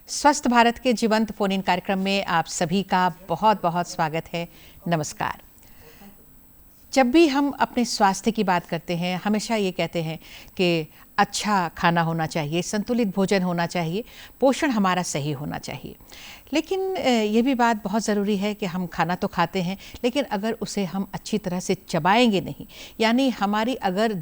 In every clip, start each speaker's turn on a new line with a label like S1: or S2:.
S1: स्वस्थ भारत के जीवंत फोन इन कार्यक्रम में आप सभी का बहुत बहुत स्वागत है। नमस्कार। जब भी हम अपने स्वास्थ्य की बात करते हैं, हमेशा ये कहते हैं कि अच्छा खाना होना चाहिए, संतुलित भोजन होना चाहिए, पोषण हमारा सही होना चाहिए। लेकिन ये भी बात बहुत ज़रूरी है कि हम खाना तो खाते हैं, लेकिन अगर उसे हम अच्छी तरह से चबाएंगे नहीं, यानी हमारी अगर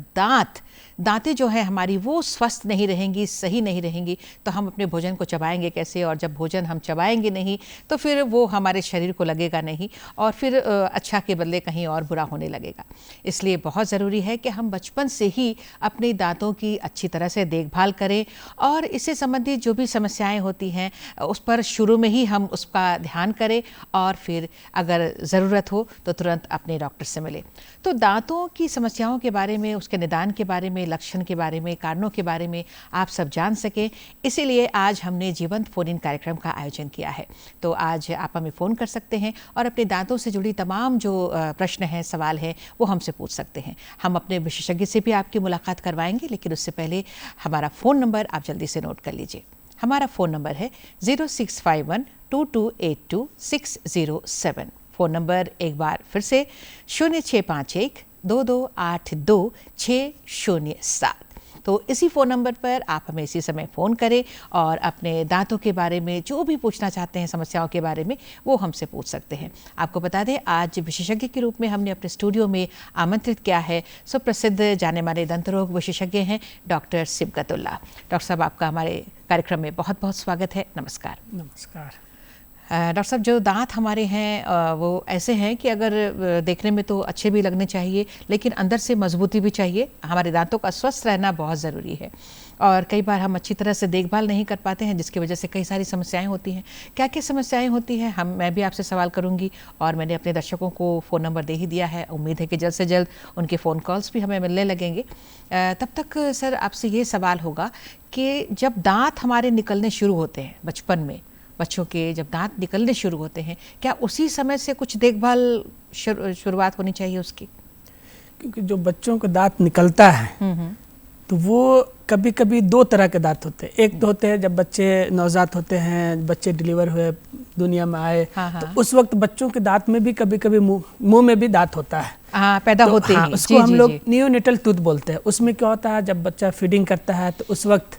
S1: दांतें जो है हमारी वो स्वस्थ नहीं रहेंगी, सही नहीं रहेंगी, तो हम अपने भोजन को चबाएंगे कैसे? और जब भोजन हम चबाएंगे नहीं तो फिर वो हमारे शरीर को लगेगा नहीं और फिर अच्छा के बदले कहीं और बुरा होने लगेगा। इसलिए बहुत ज़रूरी है कि हम बचपन से ही अपने दांतों की अच्छी तरह से देखभाल करें और इससे संबंधित जो भी समस्याएं होती हैं उस पर शुरू में ही हम उसका ध्यान करें और फिर अगर ज़रूरत हो तो तुरंत अपने डॉक्टर से मिलें। तो दांतों की समस्याओं के बारे में, उसके निदान के बारे में, लक्षण के बारे में, कारणों के बारे में आप सब जान सकें, इसीलिए आज हमने जीवंत फोन इन कार्यक्रम का आयोजन किया है। तो आज आप हमें फ़ोन कर सकते हैं और अपने दांतों से जुड़ी तमाम जो प्रश्न हैं, सवाल हैं, वो हमसे पूछ सकते हैं। हम अपने विशेषज्ञ से भी आपकी मुलाकात करवाएंगे, लेकिन उससे पहले हमारा फ़ोन नंबर आप जल्दी से नोट कर लीजिए। हमारा फ़ोन नंबर है 0651228267। फ़ोन नंबर एक बार फिर से 065122822607। तो इसी फ़ोन नंबर पर आप हमें इसी समय फ़ोन करें और अपने दांतों के बारे में जो भी पूछना चाहते हैं, समस्याओं के बारे में, वो हमसे पूछ सकते हैं। आपको बता दें, आज विशेषज्ञ के रूप में हमने अपने स्टूडियो में आमंत्रित किया है सुप्रसिद्ध जाने माने दंत रोग विशेषज्ञ हैं डॉक्टर सिबगतुल्लाह। डॉक्टर साहब, आपका हमारे कार्यक्रम में बहुत बहुत स्वागत है। नमस्कार।
S2: नमस्कार।
S1: डॉक्टर साहब, जो दांत हमारे हैं वो ऐसे हैं कि अगर देखने में तो अच्छे भी लगने चाहिए, लेकिन अंदर से मजबूती भी चाहिए। हमारे दांतों का स्वस्थ रहना बहुत ज़रूरी है और कई बार हम अच्छी तरह से देखभाल नहीं कर पाते हैं, जिसकी वजह से कई सारी समस्याएं होती हैं। क्या क्या समस्याएं होती हैं, मैं भी आपसे सवाल करूंगी और मैंने अपने दर्शकों को फ़ोन नंबर दे ही दिया है। उम्मीद है कि जल्द से जल्द उनके फ़ोन कॉल्स भी हमें मिलने लगेंगे। तब तक सर आपसे ये सवाल होगा कि जब दाँत हमारे निकलने शुरू होते हैं बचपन में, बच्चों के जब दांत निकलने शुरू होते हैं, क्या उसी समय से कुछ देखभाल शुरुआत होनी चाहिए उसकी?
S2: क्योंकि जो बच्चों का दांत निकलता है तो वो कभी कभी दो तरह के दांत होते हैं। एक तो होते हैं जब बच्चे नवजात होते हैं, बच्चे डिलीवर हुए, दुनिया में आए, तो उस वक्त बच्चों के दांत में भी कभी कभी मुंह में भी दांत होता है।
S1: पैदा
S2: तो
S1: होते हैं।
S2: उसको हम लोग नियोनेटल टूथ बोलते हैं। उसमें क्या होता है, जब बच्चा फीडिंग करता है तो उस वक्त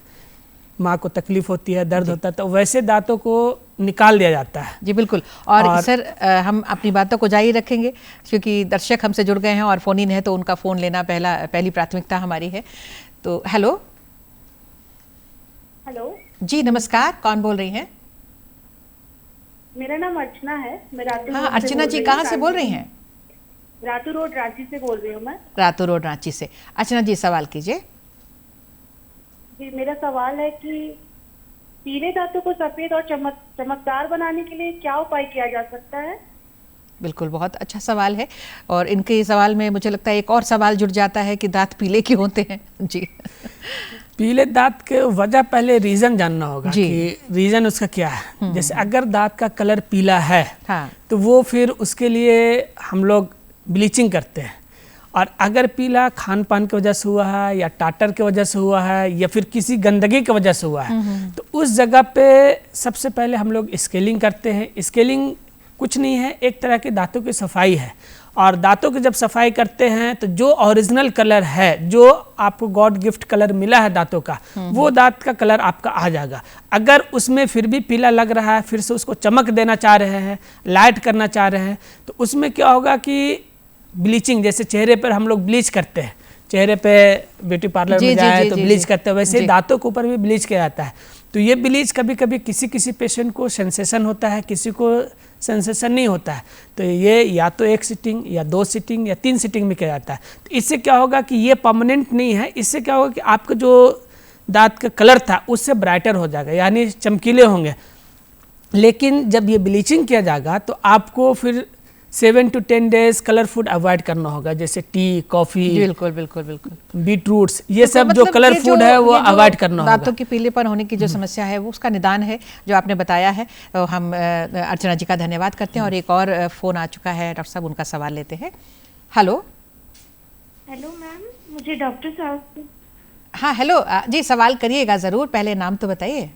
S2: माँ को तकलीफ होती है, दर्द होता है, तो वैसे दांतों को निकाल दिया जाता है।
S1: जी बिल्कुल। और सर हम अपनी बातों को जारी रखेंगे क्योंकि दर्शक हमसे जुड़ गए हैं और फ़ोन इन है तो उनका फ़ोन लेना पहली प्राथमिकता हमारी है। तो हेलो जी, नमस्कार। कौन बोल रही हैं?
S3: मेरा नाम अर्चना है। मैं रातू
S1: हाँ, अर्चना जी कहाँ से बोल रही हैं?
S3: रातू रोड रांची से बोल रही हूँ मैं।
S1: रातू रोड रांची से। अर्चना जी, सवाल कीजिए।
S3: जी, मेरा सवाल है कि पीले दांतों को सफेद और चमकदार बनाने के लिए क्या उपाय किया जा सकता है?
S1: बिल्कुल, बहुत अच्छा सवाल है और इनके सवाल में मुझे लगता है एक और सवाल जुड़ जाता है कि दांत पीले क्यों होते हैं। जी
S2: पीले दांत के वजह पहले रीजन जानना होगा कि रीजन उसका क्या है। जैसे अगर दांत का कलर पीला है तो वो फिर उसके लिए हम लोग ब्लीचिंग करते हैं। और अगर पीला खान पान की वजह से हुआ है या टाटर की वजह से हुआ है या फिर किसी गंदगी की वजह से हुआ है तो उस जगह पे सबसे पहले हम लोग स्केलिंग करते हैं। स्केलिंग कुछ नहीं है, एक तरह की दांतों की सफाई है। और दांतों की जब सफाई करते हैं तो जो ओरिजिनल कलर है, जो आपको गॉड गिफ्ट कलर मिला है दांतों का, वो दांत का कलर आपका आ जाएगा। अगर उसमें फिर भी पीला लग रहा है, फिर से उसको चमक देना चाह रहे हैं, लाइट करना चाह रहे हैं, तो उसमें क्या होगा कि ब्लीचिंग, जैसे चेहरे पर हम लोग ब्लीच करते हैं, चेहरे पे ब्यूटी पार्लर में जाए तो ब्लीच करते हैं, वैसे दांतों के ऊपर भी ब्लीच किया जाता है। तो ये ब्लीच कभी कभी किसी पेशेंट को सेंसेशन होता है, किसी को सेंसेशन नहीं होता है, तो ये या तो एक सिटिंग या 2 सिटिंग या 3 सिटिंग में किया जाता है। तो इससे क्या होगा कि ये परमानेंट नहीं है। इससे क्या होगा कि आपका जो दांत का कलर था उससे ब्राइटर हो जाएगा, यानी चमकीले होंगे। लेकिन जब ये ब्लीचिंग किया जाएगा तो आपको फिर 7 to 10 days colour food avoid करना होगा, जैसे टी, कॉफी, बिल्कुल बिल्कुल बिल्कुल बीट रूट्स, ये सब मतलब जो कलर फूड है वो अवॉइड करना होगा।
S1: दांतों के पीलेपन होने की जो समस्या है वो उसका निदान है जो आपने बताया है। तो हम अर्चना जी का धन्यवाद करते हैं और एक और फ़ोन आ चुका है डॉक्टर साहब, उनका सवाल लेते हैं। हेलो
S3: मैम, मुझे डॉक्टर साहब।
S1: हाँ हेलो जी, सवाल करिएगा ज़रूर, पहले नाम तो बताइए।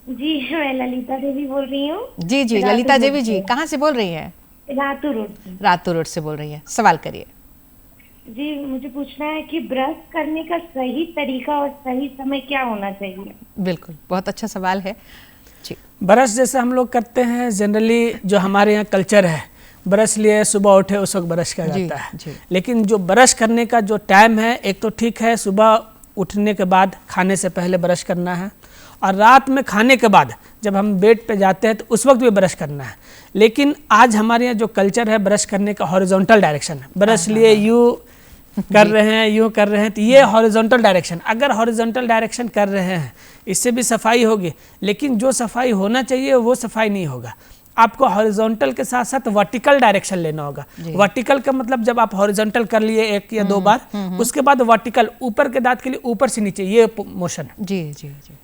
S4: जी मैं ललिता देवी बोल रही हूँ।
S1: जी जी ललिता देवी जी, कहाँ से बोल रही हैं?
S4: रातू रोड से।
S1: रातू रोड से बोल रही हैं, सवाल करिए।
S4: जी मुझे पूछना है कि ब्रश करने का सही तरीका और सही समय क्या होना चाहिए?
S1: बिल्कुल, बहुत अच्छा सवाल है जी।
S2: ब्रश जैसे हम लोग करते हैं जनरली, जो हमारे यहाँ कल्चर है, ब्रश लिए सुबह उठे उस वक्त ब्रश किया जाता है। लेकिन जो ब्रश करने का जो टाइम है, एक तो ठीक है सुबह उठने के बाद खाने से पहले ब्रश करना है, और रात में खाने के बाद जब हम बेड पे जाते हैं तो उस वक्त भी ब्रश करना है। लेकिन आज हमारे यहाँ जो कल्चर है ब्रश करने का हॉरिजॉन्टल डायरेक्शन है, ब्रश लिए यूँ कर रहे हैं, यूँ कर रहे हैं, तो ये हॉरिजॉन्टल डायरेक्शन। अगर हॉरिजॉन्टल डायरेक्शन कर रहे हैं इससे भी सफाई होगी, लेकिन जो सफाई होना चाहिए वो सफाई नहीं होगा। आपको हॉरिजॉन्टल के साथ साथ वर्टिकल डायरेक्शन लेना होगा। वर्टिकल का मतलब जब आप हॉरिजॉन्टल कर लिए 1 या 2 बार, उसके बाद वर्टिकल ऊपर के दांत के लिए ऊपर से नीचे, ये मोशन है।
S1: जी जी जी।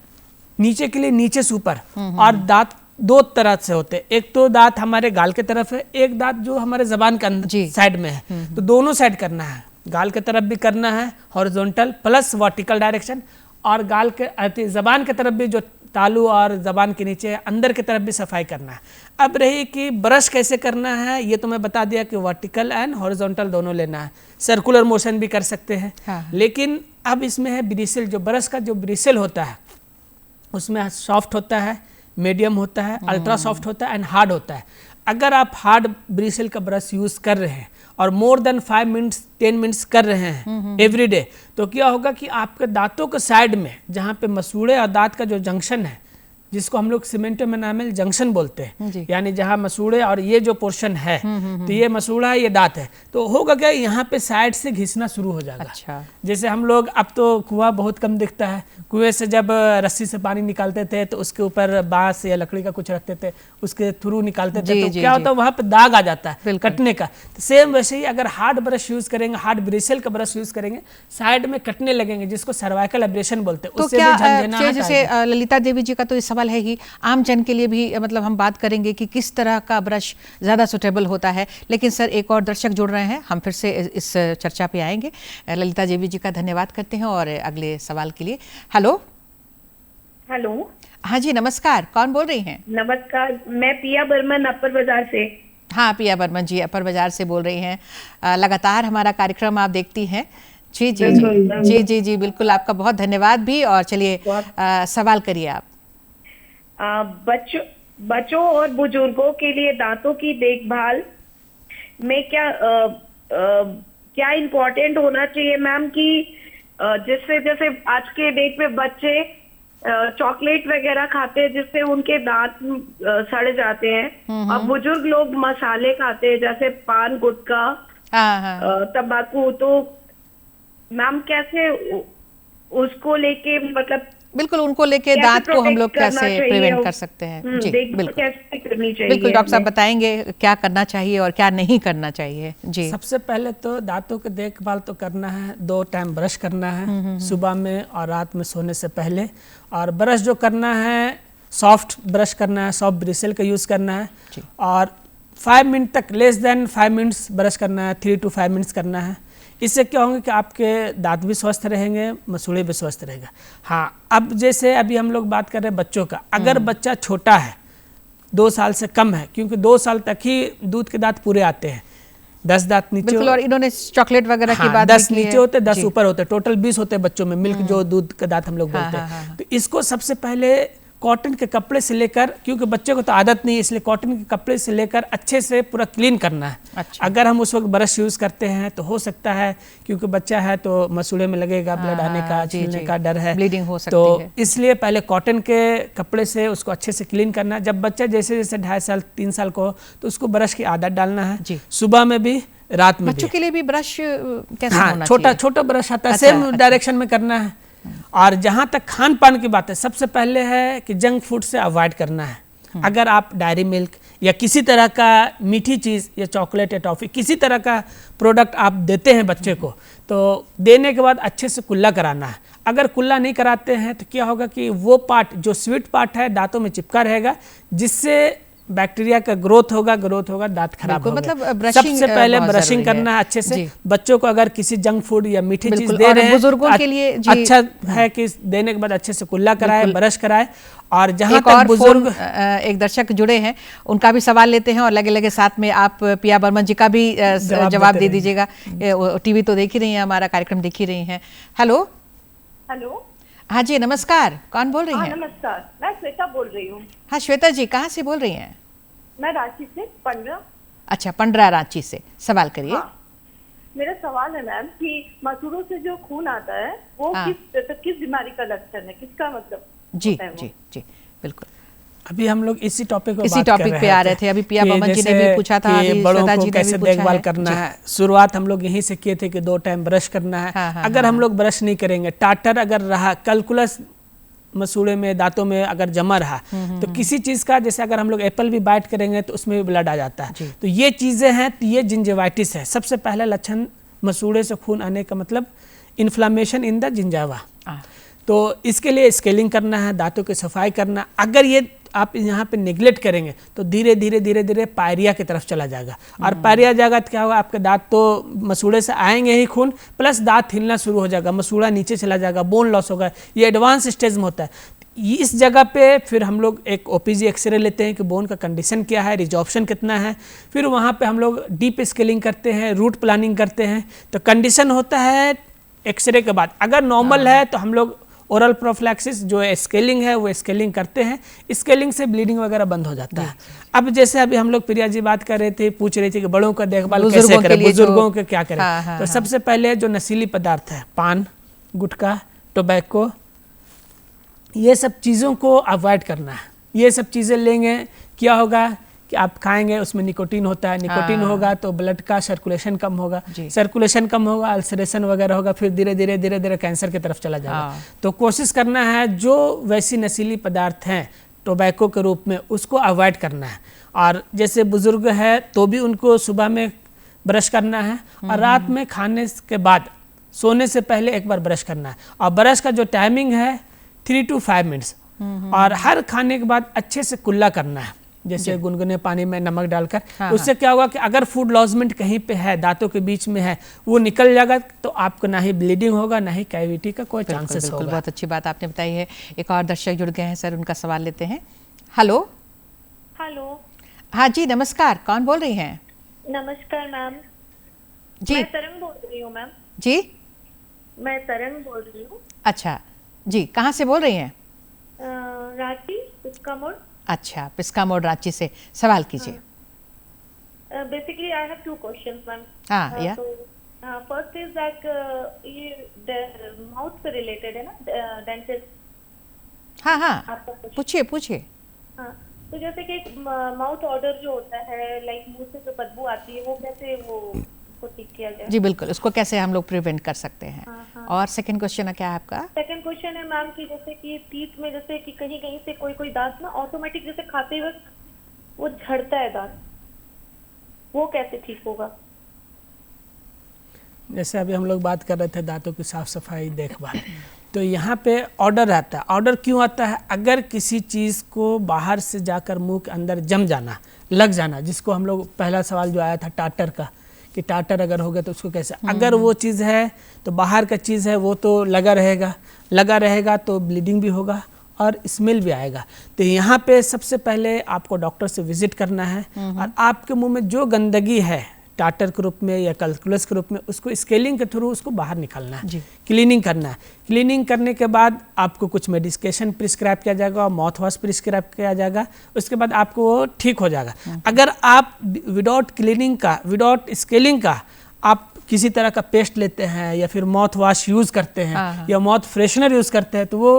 S2: नीचे के लिए नीचे से ऊपर। और दांत 2 तरह से होते हैं, एक तो दांत हमारे गाल के तरफ है, एक दांत जो हमारे जबान के अंदर साइड में है। तो दोनों साइड करना है, गाल के तरफ भी करना है हॉरिजॉन्टल प्लस वर्टिकल डायरेक्शन, और गाल के जबान के तरफ भी, जो तालू और जबान के नीचे अंदर की तरफ भी सफाई करना है। अब रही कि ब्रश कैसे करना है, ये तो मैं बता दिया कि वर्टिकल एंड हॉरिजॉन्टल दोनों लेना है। सर्कुलर मोशन भी कर सकते हैं। लेकिन अब इसमें है ब्रिसल। जो ब्रश का जो ब्रिसल होता है उसमें सॉफ्ट होता है, मीडियम होता है, अल्ट्रा सॉफ्ट होता है एंड हार्ड होता है। अगर आप हार्ड ब्रिसल का ब्रश यूज़ कर रहे हैं और मोर देन 5 मिनट्स 10 मिनट्स कर रहे हैं एवरी डे, तो क्या होगा कि आपके दांतों के साइड में जहाँ पे मसूड़े और दांत का जो जंक्शन है, जिसको हम लोग सीमेंटो एनामेल जंक्शन बोलते हैं, यानी जहाँ मसूड़े और ये जो पोर्शन है, तो ये मसूड़ा है, ये दांत है, तो होगा क्या, यहाँ पे साइड से घिसना शुरू हो जाएगा।
S1: अच्छा।
S2: जैसे हम लोग, अब तो कुआं बहुत कम दिखता है, कुएं से जब रस्सी से पानी निकालते थे तो उसके ऊपर बांस या लकड़ी का कुछ रखते थे, उसके थ्रू निकालते थे, तो क्या होता है वहाँ पे दाग आ जाता है कटने का। तो सेम वैसे ही अगर हार्ड ब्रश यूज करेंगे, हार्ड ब्रिसल का ब्रश यूज करेंगे, साइड में कटने लगेंगे, जिसको सर्वाइकल एब्रेशन बोलते हैं।
S1: तो क्या जैसे ललिता देवी जी का तो ये सवाल है कि आम जन के लिए भी, मतलब हम बात करेंगे कि किस तरह का ब्रश ज़्यादा सुटेबल होता है। लेकिन सर एक और दर्शक जुड़ रहे हैं, हम फिर से इस चर्चा पे आएंगे। ललिता देवी जी का धन्यवाद करते हैं और अगले सवाल के लिए। हेलो।
S3: हेलो।
S1: हाँ जी नमस्कार, कौन बोल रही हैं?
S3: नमस्कार, मैं पिया बर्मन अपर बाजार से।
S1: हाँ पिया बर्मन जी अपर बाजार से बोल रही हैं। लगातार हमारा कार्यक्रम आप देखती हैं। जी जी जी जी जी जी बिल्कुल, आपका बहुत धन्यवाद भी। और चलिए सवाल करिए आप।
S3: बच्चों और बुजुर्गों के लिए दांतों की देखभाल में क्या इम्पोर्टेंट होना चाहिए मैम, कि जिससे जैसे आज के डेट में बच्चे चॉकलेट वगैरह खाते हैं जिससे उनके दांत सड़ जाते हैं, और बुजुर्ग लोग मसाले खाते हैं जैसे पान, गुटखा, तंबाकू, तो मैम कैसे उसको लेके, मतलब
S1: बिल्कुल उनको लेके दांत को हम लोग कैसे प्रिवेंट कर सकते हैं? जी बिल्कुल,
S3: कैसे करनी चाहिए?
S1: बिल्कुल डॉक्टर साहब बताएंगे क्या करना चाहिए और क्या नहीं करना चाहिए। जी
S2: सबसे पहले तो दांतों की देखभाल तो करना है, 2 टाइम ब्रश करना है, सुबह में और रात में सोने से पहले। और ब्रश जो करना है सॉफ्ट ब्रश करना है, सॉफ्ट ब्रिसल का यूज़ करना है, और 5 मिनट तक, लेस देन 5 मिनट्स ब्रश करना है, 3 to 5 मिनट्स करना है। इससे क्या होंगे कि आपके दांत भी स्वस्थ रहेंगे, मसूड़े भी स्वस्थ रहेगा। हाँ, अब जैसे अभी हम लोग बात कर रहे हैं बच्चों का, अगर बच्चा छोटा है, 2 साल से कम है, क्योंकि 2 साल तक ही दूध के दांत पूरे आते हैं, 10 दांत नीचे,
S1: और इन्होंने चॉकलेट वगैरह की बात
S2: 10 नीचे होते, 10 ऊपर होते, टोटल 20 होते बच्चों में, मिल्क जो दूध के दांत हम लोग बोलते हैं। तो इसको सबसे पहले कॉटन के कपड़े से लेकर, क्योंकि बच्चे को तो आदत नहीं है, इसलिए कॉटन के कपड़े से लेकर अच्छे से पूरा क्लीन करना है। अच्छा। अगर हम उस वक्त ब्रश यूज करते हैं तो हो सकता है, क्योंकि बच्चा है तो मसूड़े में लगेगा, ब्लड आने का, छीलने का डर है,
S1: ब्लीडिंग हो सकती
S2: तो
S1: है।
S2: इसलिए पहले कॉटन के कपड़े से उसको अच्छे से क्लीन करना है। जब बच्चा जैसे जैसे 2.5 साल 3 साल को हो तो उसको ब्रश की आदत डालना है, सुबह में भी रात में भी।
S1: बच्चों के लिए भी ब्रश कैसे होना
S2: चाहिए? छोटा ब्रश आता है, सेम डायरेक्शन में करना है। और जहाँ तक खान पान की बात है, सबसे पहले है कि जंक फूड से अवॉइड करना है। अगर आप डायरी मिल्क या किसी तरह का मीठी चीज़ या चॉकलेट या टॉफ़ी, किसी तरह का प्रोडक्ट आप देते हैं बच्चे को, तो देने के बाद अच्छे से कुल्ला कराना है। अगर कुल्ला नहीं कराते हैं तो क्या होगा कि वो पार्ट, जो स्वीट पार्ट है, दांतों में चिपका रहेगा, जिससे बैक्टीरिया का ग्रोथ होगा दांत खराब होगा।
S1: मतलब
S2: सबसे पहले ब्रशिंग करना है अच्छे से। बच्चों को अगर किसी जंक फूड या मीठी चीज दे रहे हैं,
S1: बुजुर्गों के लिए
S2: अच्छा है कि देने के बाद अच्छे से कुल्ला कराए, ब्रश कराए। और जहां
S1: तक बुजुर्ग एक दर्शक जुड़े हैं, उनका भी सवाल लेते हैं और लगे लगे साथ में आप पिया बर्मन जी का भी जवाब दे दीजिएगा। टीवी तो देख ही रही हैं, हमारा कार्यक्रम देख ही रही हैं। हेलो
S5: हेलो,
S1: हाँ जी नमस्कार, कौन बोल रही हैं?
S5: नमस्कार, मैं श्वेता बोल रही हूँ।
S1: हाँ श्वेता जी, कहाँ से बोल रही हैं?
S5: मैं रांची से, पंड्रा।
S1: अच्छा, पंड्रा रांची से, सवाल करिए।
S5: हाँ, मेरा सवाल है मैम कि मसूड़ों से जो खून आता है वो किस बीमारी का लक्षण है, किसका मतलब?
S1: जी जी जी बिल्कुल।
S2: अभी हम लोग इसी टॉपिक
S1: पे आ रहे थे। अभी पिया बर्मन जी ने भी पूछा था, अभी
S2: बड़ों
S1: श्वेता
S2: को
S1: जी ने
S2: कैसे
S1: भी पूछा
S2: देखभाल करना है। शुरुआत हम लोग यहीं से किए थे कि 2 टाइम ब्रश करना है। अगर हम लोग ब्रश नहीं करेंगे, टाटर अगर रहा, कैलकुलस मसूड़े में, दांतों में अगर जमा रहा, तो किसी चीज का, जैसे अगर हम लोग एप्पल भी बाइट करेंगे तो उसमें भी ब्लड आ जाता है। तो ये चीजें हैं, तो ये जिंजिवाइटिस है। सबसे पहला लक्षण मसूड़े से खून आने का मतलब इन्फ्लामेशन इन द जिंजावा। तो इसके लिए स्केलिंग करना है, दांतों की सफाई करना। अगर ये आप यहाँ पे नेग्लेक्ट करेंगे तो धीरे धीरे पायरिया की तरफ चला जाएगा। और पायरिया जाएगा तो क्या होगा, आपके दांत तो मसूड़े से आएंगे ही खून, प्लस दांत हिलना शुरू हो जाएगा, मसूड़ा नीचे चला जाएगा, बोन लॉस होगा। ये एडवांस स्टेज में होता है। इस जगह पे फिर हम लोग एक ओपीजी एक्सरे लेते हैं कि बोन का कंडीशन क्या है, रिजॉर्प्शन कितना है। फिर वहाँ पे हम लोग डीप स्केलिंग करते हैं, रूट प्लानिंग करते हैं। तो कंडीशन होता है एक्सरे के बाद। अगर नॉर्मल है तो हम लोग ओरल प्रोफिलैक्सिस जो है स्केलिंग है वो स्केलिंग करते हैं। स्केलिंग से ब्लीडिंग वगैरह बंद हो जाता है। अब जैसे अभी हम लोग प्रिया जी बात कर रहे थे, पूछ रहे थे कि बड़ों का देखभाल कैसे करें, बुजुर्गों के क्या करें। तो सबसे पहले जो नशीली पदार्थ है, पान, गुटखा, टोबैको, ये सब चीज़ों को अवॉइड करना है। ये सब चीज़ें लेंगे क्या होगा कि आप खाएंगे, उसमें निकोटीन होता है। निकोटीन होगा तो ब्लड का सर्कुलेशन कम होगा, सर्कुलेशन कम होगा, अल्सरेशन वगैरह होगा, फिर धीरे धीरे कैंसर की तरफ चला जाएगा। तो कोशिश करना है जो वैसी नशीली पदार्थ हैं टोबैको के रूप में, उसको अवॉइड करना है। और जैसे बुजुर्ग है तो भी उनको सुबह में ब्रश करना है और रात में खाने के बाद सोने से पहले एक बार ब्रश करना है। और ब्रश का जो टाइमिंग है 3 to 5 मिनट्स। और हर खाने के बाद अच्छे से कुल्ला करना है, जैसे गुनगुने पानी में नमक डालकर। उससे क्या होगा कि अगर फूड लॉजमेंट कहीं पे है, दांतों के बीच में है, वो निकल जाएगा तो आपको ना ही ब्लीडिंग होगा, ना ही कैविटी का कोई चांसेस होगा।
S1: बहुत अच्छी बात आपने बताई है। एक और दर्शक जुड़ गए हैं सर, उनका सवाल लेते हैं। हेलो। हाँ जी नमस्कार, कौन बोल रही हैं?
S5: नमस्कार मैम
S1: जी,
S5: मैं तरंग बोल रही हूँ। मैम
S1: जी,
S5: मैं तरंग बोल रही हूँ।
S1: अच्छा जी, कहाँ से बोल रही हैं?
S5: रांची, पिस्का मोड़।
S1: अच्छा, पिस्का मोड़ रांची से, सवाल कीजिए।
S5: Basically I have 2 questions ma'am.
S1: हाँ या
S5: फर्स्ट इज दैट ये माउथ से रिलेटेड है ना, डेंटिस्ट।
S1: हाँ पूछिए।
S5: हाँ, तो जैसे कि माउथ ऑर्डर जो होता है, लाइक मुंह से जो बदबू आती है, वो कैसे उसको ठीक किया जाए?
S1: जी बिल्कुल, उसको कैसे हम लोग प्रिवेंट कर सकते हैं। और सेकंड क्वेश्चन क्या है आपका?
S5: सेकंड क्वेश्चन है मैम कि जैसे कि टीथ में, जैसे कि कहीं कहीं से कोई दांत ना ऑटोमेटिक जैसे खाते वक्त वो झड़ता है दांत, वो कैसे ठीक होगा?
S2: जैसे अभी हम लोग बात कर रहे थे दांतों की साफ सफाई, देखभाल, तो यहाँ पे ऑर्डर आता है। ऑर्डर क्यों आता है? अगर किसी चीज़ को बाहर से जाकर मुंह के अंदर जम जाना, लग जाना, जिसको हम लोग पहला सवाल जो आया था टाटर का, कि टाटर अगर हो गया तो उसको कैसे, अगर वो चीज़ है तो बाहर का चीज़ है वो तो लगा रहेगा तो ब्लीडिंग भी होगा और स्मेल भी आएगा। तो यहाँ पे सबसे पहले आपको डॉक्टर से विजिट करना है और आपके मुंह में जो गंदगी है टाटर के रूप में या कैलकुलस के रूप में, उसको स्केलिंग के थ्रू उसको बाहर निकालना है, क्लीनिंग करना है। क्लीनिंग करने के बाद आपको कुछ मेडिकेशन प्रिस्क्राइब किया जाएगा और माउथ वॉश प्रिस्क्राइब किया जाएगा। उसके बाद आपको वो ठीक हो जाएगा। अगर आप विदाउट क्लीनिंग का, विदाउट स्केलिंग का आप किसी तरह का पेस्ट लेते हैं या फिर माउथ वॉश यूज़ करते हैं या माउथ फ्रेशनर यूज़ करते हैं, तो वो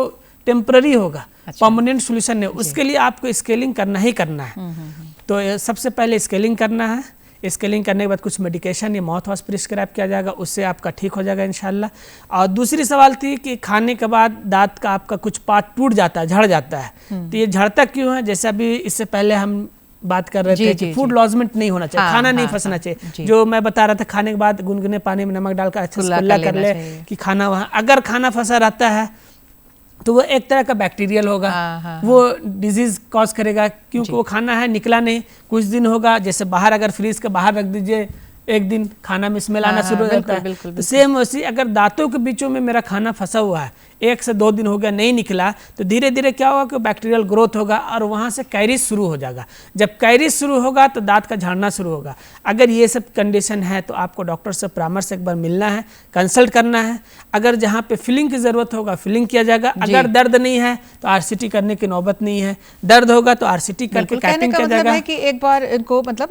S2: टेम्पररी होगा, परमानेंट सोल्यूशन नहीं। उसके लिए आपको स्केलिंग करना ही करना है। तो सबसे पहले स्केलिंग करना है। स्केलिंग करने के बाद कुछ मेडिकेशन या माउथ वॉश प्रिस्क्राइब किया जाएगा, उससे आपका ठीक हो जाएगा इंशाल्लाह। और दूसरी सवाल थी कि खाने के बाद दांत का आपका कुछ पार्ट टूट जाता है, झड़ जाता है, तो ये झड़ता क्यों है? जैसे अभी इससे पहले हम बात कर रहे थे कि फूड लॉजमेंट नहीं होना चाहिए, खाना नहीं फंसना चाहिए। जो मैं बता रहा था, खाने के बाद गुनगुने पानी में नमक डालकर अच्छे से कुल्ला कर ले कि खाना वहाँ, अगर खाना फंसा रहता है तो वो एक तरह का बैक्टीरियल होगा। वो डिजीज कॉज करेगा, क्योंकि वो खाना है निकला नहीं, कुछ दिन होगा, जैसे बाहर अगर फ्रीज के बाहर रख दीजिए, एक दिन खाना में स्मेल आना शुरू हो जाता है। तो सेम वैसे अगर दांतों के बीचों में मेरा खाना फंसा हुआ है, 1 से 2 दिन हो गया नहीं निकला, तो धीरे धीरे क्या होगा कि बैक्टीरियल ग्रोथ होगा और वहाँ से कैरिज शुरू हो जाएगा। जब कैरिज शुरू होगा तो दांत का झड़ना शुरू होगा। अगर ये सब कंडीशन है तो आपको डॉक्टर से परामर्श एक बार मिलना है, कंसल्ट करना है। अगर जहाँ पे फिलिंग की ज़रूरत होगा फिलिंग किया जाएगा। अगर दर्द नहीं है तो आरसीटी करने की नौबत नहीं है, दर्द होगा तो आरसीटी करके कैपिंग किया जाएगा।
S1: है कि एक बार इनको मतलब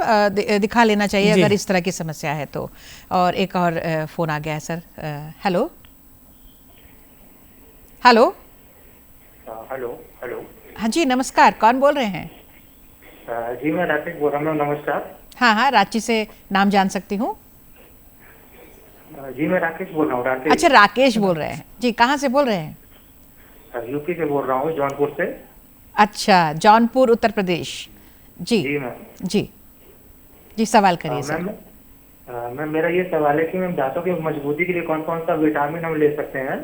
S1: दिखा लेना चाहिए अगर इस तरह की समस्या है तो। और एक और फ़ोन आ गया है sir. Hello hello
S6: hello hello.
S1: हाँ जी नमस्कार, कौन बोल रहे हैं?
S6: जी मैं राकेश बोल रहा हूँ। नमस्कार।
S1: हाँ हाँ, रांची से नाम जान सकती हूँ?
S6: जी मैं राकेश बोल रहा हूँ। राकेश।
S1: अच्छा राकेश बोल रहे हैं जी, कहाँ से बोल रहे हैं?
S6: यूपी से बोल रहा हूँ, जौनपुर से।
S1: अच्छा, जौनपुर उत्तर प्रदेश। जी
S6: जी मैम।
S1: जी सवाल करिए सर।
S6: मैम मेरा ये सवाल है कि मैम दांतों की मजबूती के लिए कौन कौन सा विटामिन हम ले सकते हैं?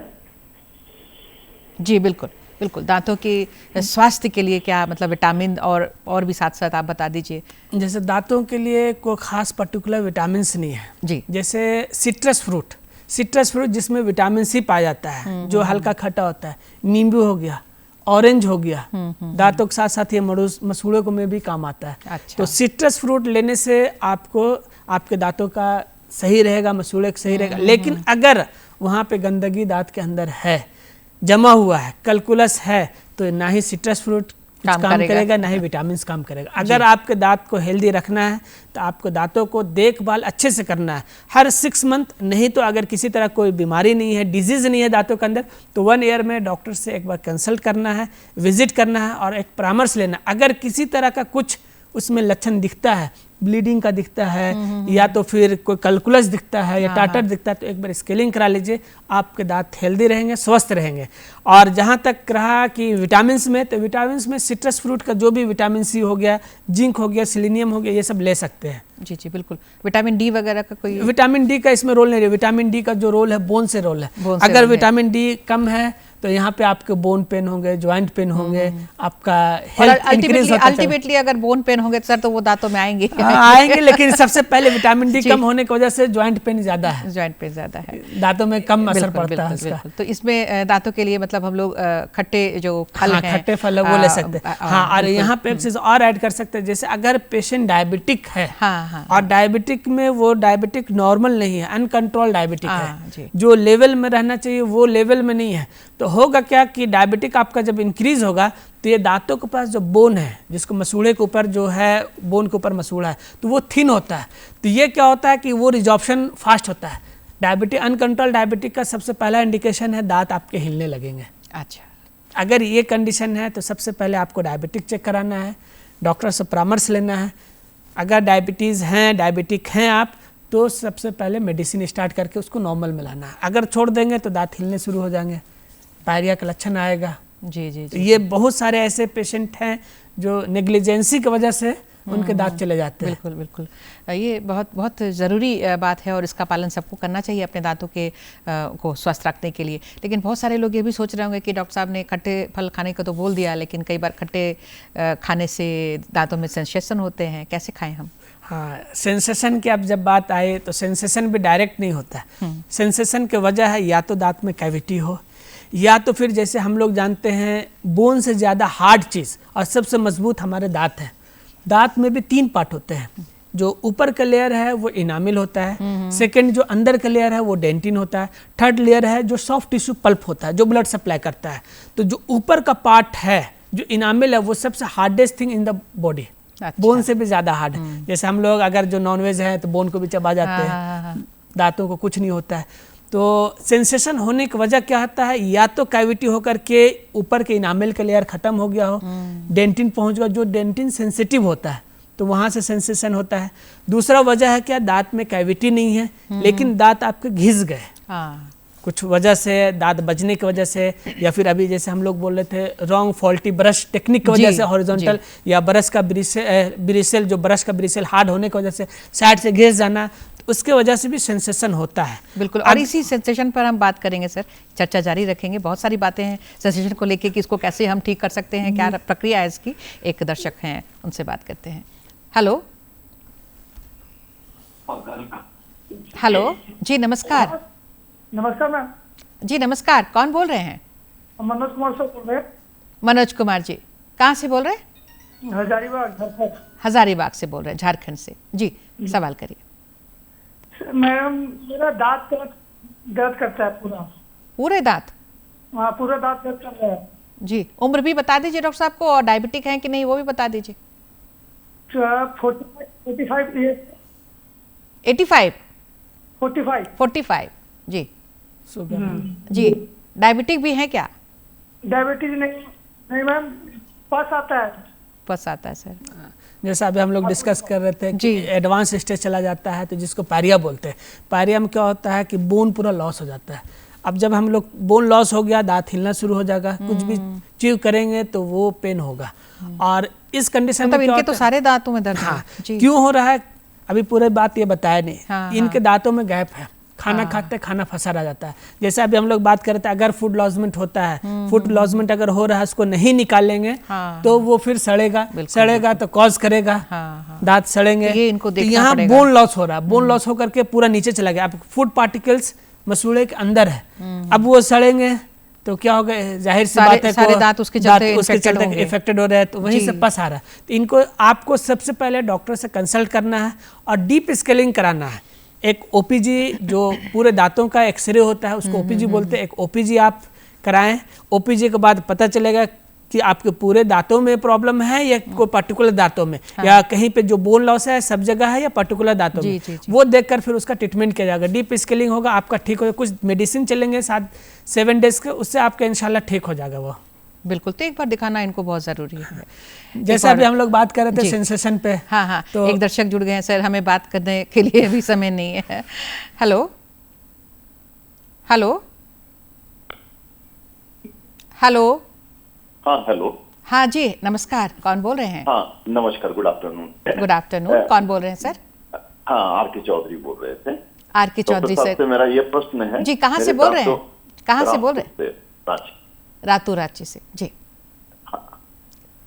S1: जी बिल्कुल बिल्कुल, दांतों की स्वास्थ्य के लिए क्या मतलब विटामिन और भी साथ साथ आप बता दीजिए।
S2: जैसे दांतों के लिए कोई खास पर्टिकुलर विटामिन नहीं है
S1: जी।
S2: जैसे सिट्रस फ्रूट जिसमें विटामिन सी पाया जाता है, जो हल्का खट्टा होता है, नींबू हो गया, ऑरेंज हो गया, दांतों के साथ साथ ये मसूड़ों को में भी काम आता है।
S1: अच्छा।
S2: तो सिट्रस फ्रूट लेने से आपको आपके दांतों का सही रहेगा, मसूड़े का सही रहेगा। लेकिन अगर वहाँ पे गंदगी दांत के अंदर है, जमा हुआ है, कैलकुलस है, तो ना ही सिट्रस फ्रूट काम करेगा ना ही विटामिन काम करेगा। अगर आपके दांत को हेल्दी रखना है तो आपको दांतों को देखभाल अच्छे से करना है हर 6 मंथ। नहीं तो अगर किसी तरह कोई बीमारी नहीं है, डिजीज नहीं है दांतों के अंदर, तो 1 ईयर में डॉक्टर से एक बार कंसल्ट करना है, विजिट करना है और एक परामर्श लेना। अगर किसी तरह का कुछ उसमें लक्षण दिखता है, ब्लीडिंग का दिखता है या तो फिर कोई कैलकुलस दिखता है या टाटर दिखता है, तो एक बार स्केलिंग करा लीजिए। आपके दांत हेल्दी रहेंगे, स्वस्थ रहेंगे। और जहाँ तक रहा कि विटामिन्स में, तो विटामिन्स में सिट्रस फ्रूट का जो भी विटामिन सी हो गया, जिंक हो गया, सेलेनियम हो गया, ये सब ले सकते हैं।
S1: जी बिल्कुल। विटामिन डी वगैरह का कोई?
S2: विटामिन डी का इसमें रोल नहीं है। विटामिन डी का जो रोल है बोन से रोल है। अगर विटामिन डी कम है तो यहाँ पे आपके बोन पेन होंगे, ज्वाइंट पेन होंगे, आपका हेल्थ इंक्रीज होता है।
S1: अल्टीमेटली अगर बोन पेन होंगे सर तो वो दांतों में आएंगे।
S2: आएंगे, लेकिन सबसे पहले विटामिन डी कम होने की वजह से ज्वाइंट पेन ज्यादा है।
S1: ज्वाइंट पेन ज्यादा है,
S2: दांतों में कम असर पड़ता है उसका।
S1: तो इसमें दांतों के लिए मतलब हम लोग खट्टे जो फल हैं,
S2: खट्टे फल वो ले सकते हैं। हाँ, और यहाँ पे एक चीज और ऐड कर सकते हैं। जैसे अगर पेशेंट डायबिटिक है और डायबिटिक में वो डायबिटिक नॉर्मल नहीं है, अनकंट्रोल डायबिटिक है, जो लेवल में रहना चाहिए वो लेवल में नहीं है, तो होगा क्या कि डायबिटिक आपका जब इंक्रीज होगा तो ये दांतों के पास जो बोन है, जिसको मसूड़े के ऊपर जो है, बोन के ऊपर मसूड़ा है, तो वो थिन होता है। तो ये क्या होता है कि वो रिजॉर्प्शन फास्ट होता है। डायबिटिक, अनकंट्रोल डायबिटिक का सबसे पहला इंडिकेशन है दांत आपके हिलने लगेंगे।
S1: अच्छा,
S2: अगर ये कंडीशन है तो सबसे पहले आपको डायबिटिक चेक कराना है, डॉक्टर से परामर्श लेना है। अगर डायबिटीज़ हैं, डायबिटिक हैं आप, तो सबसे पहले मेडिसिन स्टार्ट करके उसको नॉर्मल में लाना है। अगर छोड़ देंगे तो दांत हिलने शुरू हो जाएंगे, डायरिया का लक्षण आएगा।
S1: जी।
S2: तो ये बहुत सारे ऐसे पेशेंट हैं जो नेग्लिजेंसी की वजह से उनके दांत चले जाते हैं।
S1: बिल्कुल। ये बहुत ज़रूरी बात है और इसका पालन सबको करना चाहिए अपने दांतों के को स्वस्थ रखने के लिए। लेकिन बहुत सारे लोग ये भी सोच रहे होंगे कि डॉक्टर साहब ने खट्टे फल खाने को तो बोल दिया, लेकिन कई बार खट्टे खाने से दांतों में सेंसेशन होते हैं, कैसे खाएं हम?
S2: हाँ, सेंसेशन की अब जब बात आए तो सेंसेशन भी डायरेक्ट नहीं होता है। सेंसेशन की वजह है या तो दांत में कैविटी हो, या तो फिर जैसे हम लोग जानते हैं बोन से ज़्यादा हार्ड चीज़ और सबसे मजबूत हमारे दांत है। दांत में भी 3 पार्ट होते हैं। जो ऊपर का लेयर है वो इनामिल होता है, सेकंड जो अंदर का लेयर है वो डेंटिन होता है, थर्ड लेयर है जो सॉफ्ट टिश्यू पल्प होता है, जो ब्लड सप्लाई करता है। तो जो ऊपर का पार्ट है, जो इनामिल है, वो सबसे hardest thing in the body. अच्छा। बोन से भी ज़्यादा हार्ड है। जैसे हम लोग अगर जो नॉनवेज है तो बोन को भी चबा जाते हैं, दांतों को कुछ नहीं होता है। तो सेंसेशन होने की वजह क्या होता है, या तो कैविटी होकर के ऊपर के इनामिल का लेयर खत्म हो गया हो, डेंटिन पहुंच गया, जो डेंटिन सेंसिटिव होता है तो वहां से सेंसेशन होता है। दूसरा वजह है क्या, दांत में कैविटी नहीं है लेकिन दांत आपके घिस गए कुछ वजह से, दांत बजने की वजह से, या फिर अभी जैसे हम लोग बोल रहे थे रॉन्ग फॉल्टी ब्रश टेक्निक की वजह से हॉरिजॉन्टल, या ब्रश का ब्रिसेल जो ब्रश का ब्रिसेल हार्ड होने की वजह से साइड से घिस जाना, तो उसके वजह से भी सेंसेशन होता है।
S1: बिल्कुल, और इसी सेंसेशन पर हम बात करेंगे सर, चर्चा जारी रखेंगे। बहुत सारी बातें हैं सेंसेशन को लेके कि इसको कैसे हम ठीक कर सकते हैं, क्या प्रक्रिया है इसकी। एक दर्शक हैं, उनसे बात करते हैं। हेलो हेलो, जी नमस्कार।
S7: नमस्कार मैम।
S1: जी नमस्कार, कौन बोल रहे हैं?
S7: मनोज कुमार से बोल रहे हैं।
S1: मनोज कुमार जी, कहाँ से बोल रहे हैं?
S7: हजारीबाग, झारखंड।
S1: हजारीबाग से बोल रहे हैं, झारखंड से। जी सवाल करिए।
S7: मैम मेरा दांत दर्द करता है पूरा।
S1: पूरे दांत?
S7: हाँ, पूरा दांत दर्द कर रहा है।
S1: जी, उम्र भी बता दीजिए डॉक्टर साहब को, और डायबिटिक हैं कि नहीं वो भी बता दीजिए।
S7: 45 ईयर्स।
S1: 85?
S7: 45।
S1: 45, जी
S2: जी।
S1: डायबिटिक भी है क्या?
S7: डायबिटीज नहीं मैम, पस आता है।
S1: पस आता है सर।
S2: जैसा अभी हम लोग डिस्कस कर रहे थे कि एडवांस स्टेज चला जाता है तो जिसको पायरिया बोलते हैं। पायरिया में क्या होता है कि बोन पूरा लॉस हो जाता है। अब जब हम लोग बोन लॉस हो गया, दांत हिलना शुरू हो जाएगा, कुछ भी च्यू करेंगे तो वो पेन होगा। और इस कंडीशन में
S1: इनके तो सारे दांतों में दर्द
S2: है। क्यों हो रहा है अभी पूरे बात ये बताया नहीं। इनके दांतों में गैप है, खाना खाते खाना फंसा रह जाता है। जैसे अभी हम लोग बात कर रहे थे, अगर फूड लॉजमेंट होता है, फूड लॉजमेंट अगर हो रहा है, उसको नहीं निकालेंगे तो वो फिर सड़ेगा तो कॉज करेगा, दांत सड़ेंगे। तो यहाँ बोन लॉस हो रहा है, बोन लॉस होकर के पूरा नीचे चला गया। अब फूड पार्टिकल्स मसूड़े के अंदर है, अब वो सड़ेंगे तो क्या होगा, जाहिर सी बात है
S1: सारे दांत उसके चलते
S2: इफेक्टेड हो रहे हैं, तो वहीं से पस आ रहा है। तो इनको आपको सबसे पहले डॉक्टर से कंसल्ट करना है और डीप स्केलिंग कराना है। एक ओपीजी जो पूरे दांतों का एक्सरे होता है उसको ओपीजी बोलते हैं। एक ओपीजी आप कराएं, ओपीजी के बाद पता चलेगा कि आपके पूरे दांतों में प्रॉब्लम है या कोई पर्टिकुलर दांतों में, या कहीं पे जो बोन लॉस है सब जगह है या पर्टिकुलर दांतों में। वो देखकर फिर उसका ट्रीटमेंट किया जाएगा। डीप स्केलिंग होगा, आपका ठीक होगा। कुछ मेडिसिन चलेंगे 7 डेज के, उससे आपका इंशाल्लाह ठीक हो जाएगा वो।
S1: बिल्कुल, तो एक बार दिखाना इनको बहुत जरूरी है।
S2: जैसे अभी हम लोग बात कर रहे थे सेंसेशन पे।
S1: हाँ, तो एक दर्शक जुड़ गए हैं सर, हमें बात करने के लिए अभी समय नहीं है। Hello hello hello.
S8: हाँ हेलो।
S1: हाँ जी नमस्कार, कौन बोल रहे हैं?
S8: हाँ नमस्कार, गुड आफ्टरनून।
S1: गुड आफ्टरनून, कौन बोल रहे हैं सर?
S8: हाँ, आर के चौधरी बोल रहे थे।
S1: आर के चौधरी सर,
S8: मेरा ये प्रश्न है
S1: जी। कहाँ से बोल रहे हैं? कहाँ से बोल रहे हैं? रांची से। जी
S8: हाँ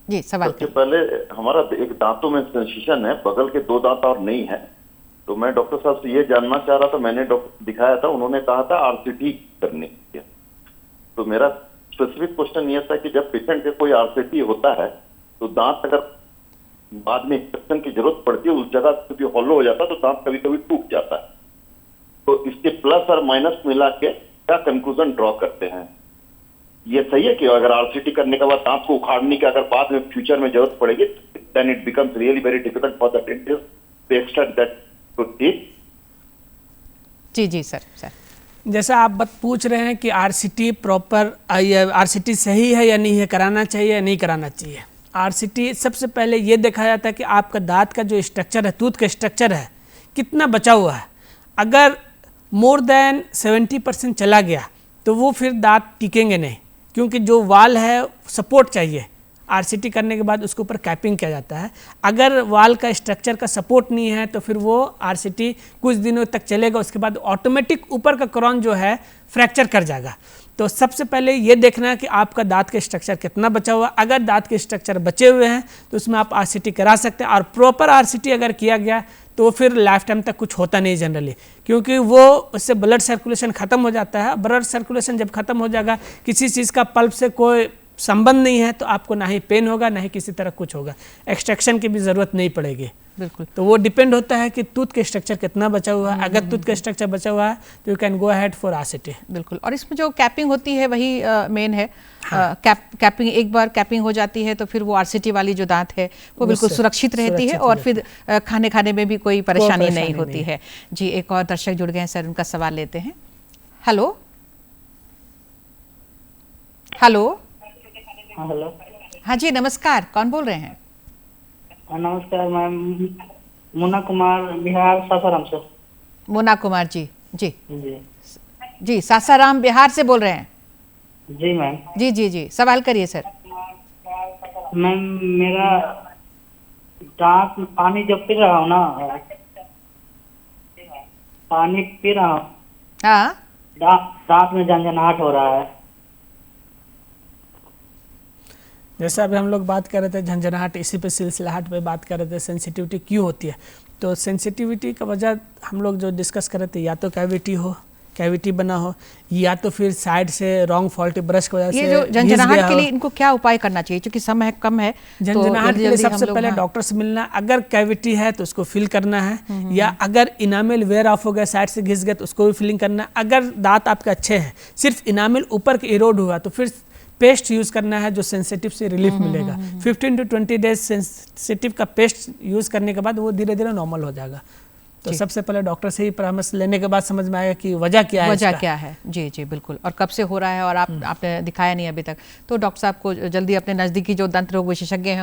S1: जी, सवाल
S8: सबसे पहले हमारा एक दांतों में सेंसेशन है, बगल के 2 दांत और नहीं है। तो मैं डॉक्टर साहब से ये जानना चाह रहा था, मैंने डॉक्टर दिखाया था, उन्होंने कहा था आरसीटी करने के। तो मेरा स्पेसिफिक क्वेश्चन ये था कि जब पेशेंट के कोई आरसीटी होता है तो दांत अगर बाद में इंफेक्शन की जरूरत पड़ती है, उस जगह क्योंकि हॉलो हो जाता है तो दांत कभी कभी टूट जाता है। तो इसके प्लस और माइनस मिला के क्या कंक्लूजन ड्रॉ करते हैं? ये सही है कि अगर आरसीटी करने के बाद दांत को उखाड़ने की अगर बाद में फ्यूचर में जरूरत पड़ेगी, then it becomes really very difficult for the dentist to extract that tooth?
S1: जी सर।
S2: जैसा आप बात पूछ रहे हैं कि आरसीटी प्रॉपर, आरसीटी सही है या नहीं है, कराना चाहिए या नहीं कराना चाहिए। आरसीटी सबसे पहले ये देखा जाता है कि आपका दांत का जो स्ट्रक्चर है, टूथ का स्ट्रक्चर है, कितना बचा हुआ है। अगर मोर देन 70% चला गया तो वो फिर दांत टिकेंगे नहीं, क्योंकि जो वाल है सपोर्ट चाहिए। आरसीटी करने के बाद उसके ऊपर कैपिंग किया जाता है। अगर वाल का स्ट्रक्चर का सपोर्ट नहीं है तो फिर वो आरसीटी कुछ दिनों तक चलेगा, उसके बाद ऑटोमेटिक ऊपर का क्रॉन जो है फ्रैक्चर कर जाएगा। तो सबसे पहले ये देखना है कि आपका दांत का स्ट्रक्चर कितना बचा हुआ। अगर दांत के स्ट्रक्चर बचे हुए हैं तो उसमें आप आरसीटी करा सकते हैं, और प्रॉपर आरसीटी अगर किया गया तो फिर लाइफ टाइम तक कुछ होता नहीं जनरली, क्योंकि वो उससे ब्लड सर्कुलेशन ख़त्म हो जाता है। ब्लड सर्कुलेशन जब खत्म हो जाएगा, किसी चीज़ का पल्प से कोई संबंध नहीं है, तो आपको ना ही पेन होगा ना ही किसी तरह कुछ होगा, एक्सट्रैक्शन की भी ज़रूरत नहीं पड़ेगी।
S1: बिल्कुल,
S2: तो वो डिपेंड होता है कि टूथ के स्ट्रक्चर कितना बचा हुआ है। अगर टूथ का स्ट्रक्चर बचा हुआ है तो you can go ahead for RCT.
S1: बिल्कुल, और इसमें जो कैपिंग होती है वही मेन है। कैपिंग एक बार कैपिंग हो जाती है तो फिर वो आरसीटी वाली जो दांत है वो बिल्कुल सुरक्षित रहती है, और फिर खाने में भी कोई परेशानी नहीं होती है। जी, एक और दर्शक जुड़ गए हैं सर, उनका सवाल लेते हैं। Hello hello.
S7: हेलो।
S1: हाँ जी नमस्कार, कौन बोल रहे हैं?
S7: नमस्कार मैम, मुन्ना कुमार, बिहार सासाराम से।
S1: मुन्ना कुमार जी। जी
S7: जी
S1: जी, सासाराम बिहार से बोल रहे हैं?
S7: जी मैम।
S1: जी, सवाल करिए सर।
S7: मैम मेरा दांत में पानी जब पी रहा हूँ ना
S9: पानी पी रहा हूँ,
S1: हाँ,
S9: दांत में झंझनाहट हो रहा है।
S2: जैसे अभी हम लोग बात कर रहे थे झंझनाहट, इसी पे सिलसिलाहट पे बात कर रहे थे, सेंसिटिविटी क्यों होती है। तो सेंसिटिविटी का वजह हम लोग जो डिस्कस कर रहे थे, या तो कैविटी बना हो, या तो फिर साइड से रॉन्ग फॉल्टी ब्रश की वजह से।
S1: ये जो झंझनाहट के लिए इनको क्या उपाय करना चाहिए, क्योंकि समय कम है?
S2: झंझनाहट के लिए सबसे पहले डॉक्टर से मिलना, अगर कैविटी है तो उसको फिल करना है, या अगर इनामिल वेयर ऑफ हो गया, साइड से घिस गया तो उसको भी फिलिंग करना है। अगर दांत आपके अच्छे हैं, सिर्फ इनामिल ऊपर के इरोड हुआ तो फिर पेस्ट यूज़ करना है, जो सेंसिटिव से रिलीफ मिलेगा। 15 to 20 डेज सेंसिटिव का पेस्ट यूज़ करने के बाद वो धीरे धीरे नॉर्मल हो जाएगा। तो सबसे पहले डॉक्टर से ही परामर्श लेने के बाद समझ में आएगा कि वजह क्या है।
S1: जी जी बिल्कुल, और कब से हो रहा है, और आपने दिखाया नहीं अभी तक, तो डॉक्टर साहब को जल्दी अपने नज़दीकी जो दंत रोग विशेषज्ञ हैं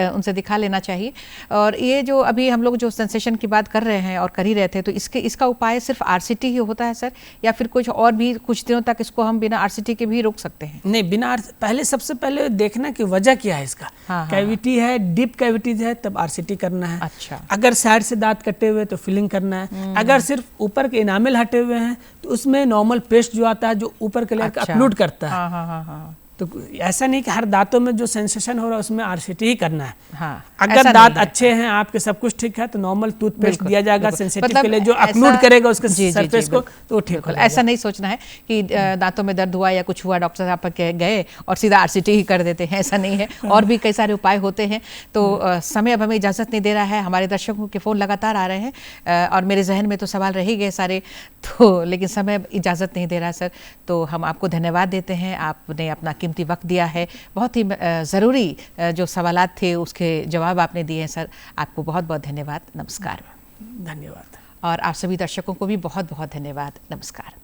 S1: उनसे दिखा लेना चाहिए। और ये जो अभी हम लोग जो सेंसेशन की बात कर रहे हैं और कर ही रहे थे, तो इसका उपाय सिर्फ RCT ही होता है सर, या फिर कुछ और भी कुछ दिनों तक इसको हम बिना RCT के भी रोक सकते हैं?
S2: नहीं, बिना पहले सबसे पहले देखना कि वजह क्या है इसका। कैविटी है, डीप कैविटीज है, तब RCT करना है।
S1: अच्छा।
S2: अगर साइड से दांत कटे हुए तो फिलिंग करना है। अगर सिर्फ ऊपर के इनामिल हटे हुए हैं तो उसमें नॉर्मल पेस्ट जो आता है, जो ऊपर के लेयर का अपलूड करता है।
S1: हाँ।
S2: तो ऐसा नहीं कि हर दांतों में जो सेंसेशन हो रहा है उसमें RCT ही करना है।
S1: हाँ,
S2: अगर दांत अच्छे हैं आपके, सब कुछ ठीक है, तो नॉर्मल टूथपेस्ट दिया जाएगा सेंसिटिव के लिए, जो अपलूड करेगा उसके सरफेस को, तो ठीक होगा।
S1: ऐसा नहीं सोचना है कि दांतों में दर्द हुआ या कुछ हुआ, डॉक्टर साहब पर गए और सीधा RCT ही कर देते हैं, ऐसा नहीं है। और भी कई सारे उपाय होते हैं। तो समय अब हमें इजाज़त नहीं दे रहा है, हमारे दर्शकों के फ़ोन लगातार आ रहे हैं और मेरे जहन में तो सवाल रह ही गए सारे, तो लेकिन समय इजाज़त नहीं दे रहा सर। तो हम आपको धन्यवाद देते हैं, आपने अपना कीमती वक्त दिया है, बहुत ही ज़रूरी जो सवालात थे उसके जवाब आपने दिए हैं सर, आपको बहुत बहुत धन्यवाद। नमस्कार।
S2: धन्यवाद।
S1: और आप सभी दर्शकों को भी बहुत बहुत धन्यवाद। नमस्कार।